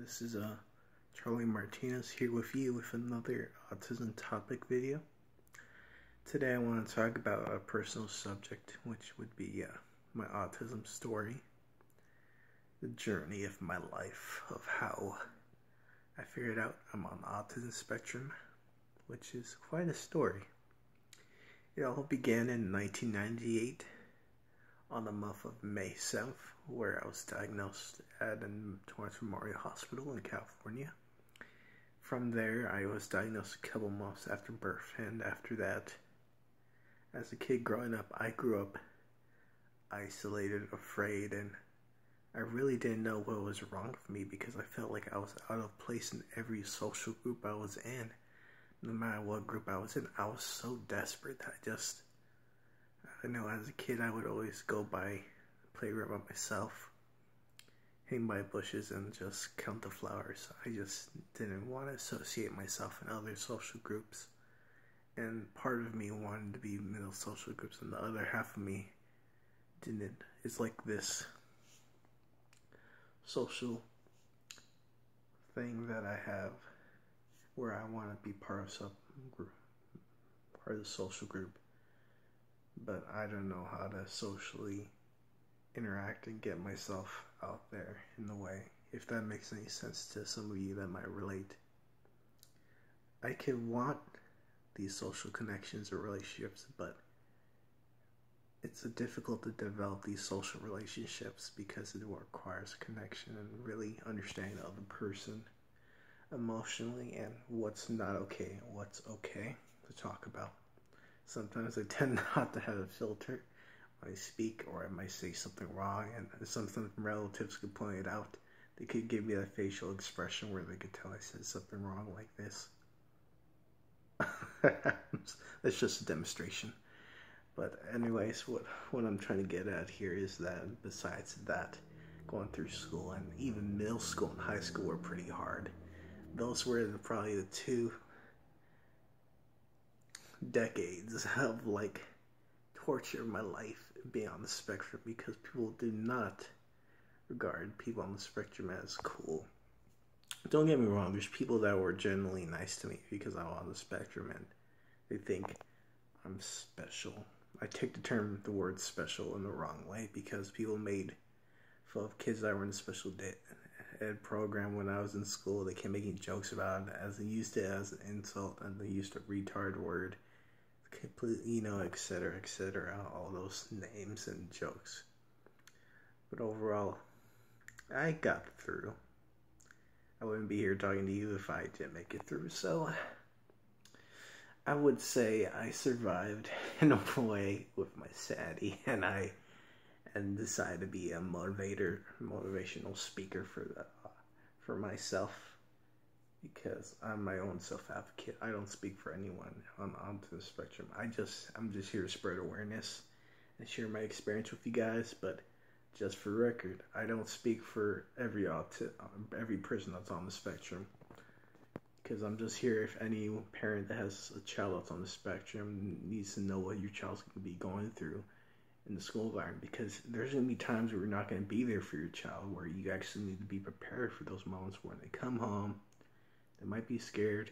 This is Charlie Martinez here with you with another autism topic video. Today I want to talk about a personal subject, which would be my autism story, the journey of my life, of how I figured out I'm on the autism spectrum, which is quite a story. It all began in 1998 on the month of May 7th, where I was diagnosed at Torrance Memorial Hospital in California. From there, I was diagnosed a couple months after birth, and after that, as a kid growing up, I grew up isolated, afraid, and I really didn't know what was wrong with me because I felt like I was out of place in every social group I was in. No matter what group I was in, I was so desperate that I know as a kid I would always go by playground by myself, hang by bushes and just count the flowers. I just didn't want to associate myself in other social groups. And part of me wanted to be in middle social groups and the other half of me didn't. It's like this social thing that I have where I want to be part of some group, part of the social group, but I don't know how to socially interact and get myself out there in the way, if that makes any sense to some of you that might relate. I can want these social connections or relationships, but it's difficult to develop these social relationships because it requires connection and really understanding the other person emotionally and what's not okay and what's okay to talk about. Sometimes I tend not to have a filter when I speak, or I might say something wrong, and sometimes relatives could point it out. They could give me that facial expression where they could tell I said something wrong like this. That's just a demonstration. But anyways, what I'm trying to get at here is that besides that, going through school and even middle school and high school were pretty hard. Those were probably the two decades of like torture in my life being on the spectrum, because people do not regard people on the spectrum as cool. Don't get me wrong, there's people that were genuinely nice to me because I'm on the spectrum and they think I'm special. I take the word special in the wrong way because people made fun of kids that were in the special ed program when I was in school. They kept making jokes about it as they used it as an insult, and they used a retard word, completely, etc., all those names and jokes. But overall, I got through. I wouldn't be here talking to you if I didn't make it through, so I would say I survived in a way with my sanity, and decided to be a motivational speaker for myself, because I'm my own self-advocate. I don't speak for anyone onto the spectrum. I'm just here to spread awareness and share my experience with you guys. But just for record, I don't speak for every person that's on the spectrum, because I'm just here if any parent that has a child that's on the spectrum needs to know what your child's going to be going through in the school environment, because there's going to be times where you're not going to be there for your child, where you actually need to be prepared for those moments when they come home. They might be scared,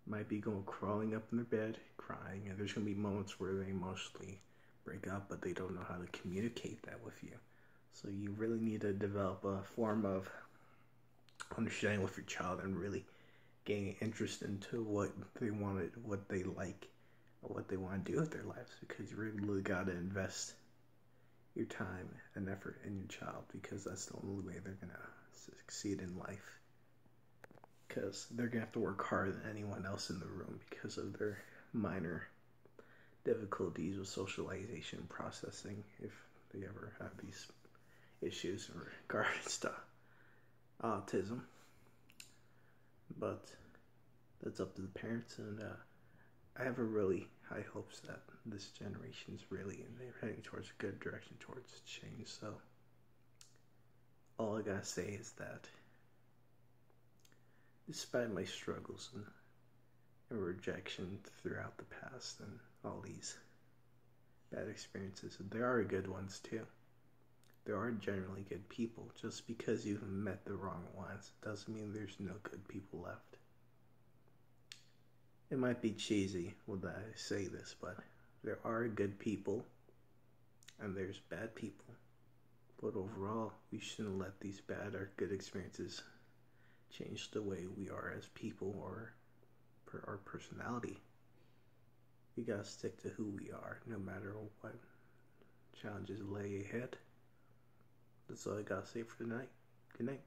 might be crawling up in their bed, crying, and there's going to be moments where they emotionally break up, but they don't know how to communicate that with you. So you really need to develop a form of understanding with your child and really gaining interest into what they wanted, what they like, or what they want to do with their lives, because you really got to invest your time and effort in your child, because that's the only way they're going to succeed in life. Because they're going to have to work harder than anyone else in the room because of their minor difficulties with socialization and processing, if they ever have these issues in regards to autism. But that's up to the parents, and I have a really high hopes that this generation is really, and they're heading towards a good direction, towards change. So all I gotta say is that despite my struggles and rejection throughout the past and all these bad experiences, there are good ones too. there are generally good people. Just because you've met the wrong ones doesn't mean there's no good people left. It might be cheesy when I say this, but there are good people and there's bad people. But overall, we shouldn't let these bad or good experiences change the way we are as people or our personality. We gotta stick to who we are, no matter what challenges lay ahead. That's all I gotta say for tonight. Good night.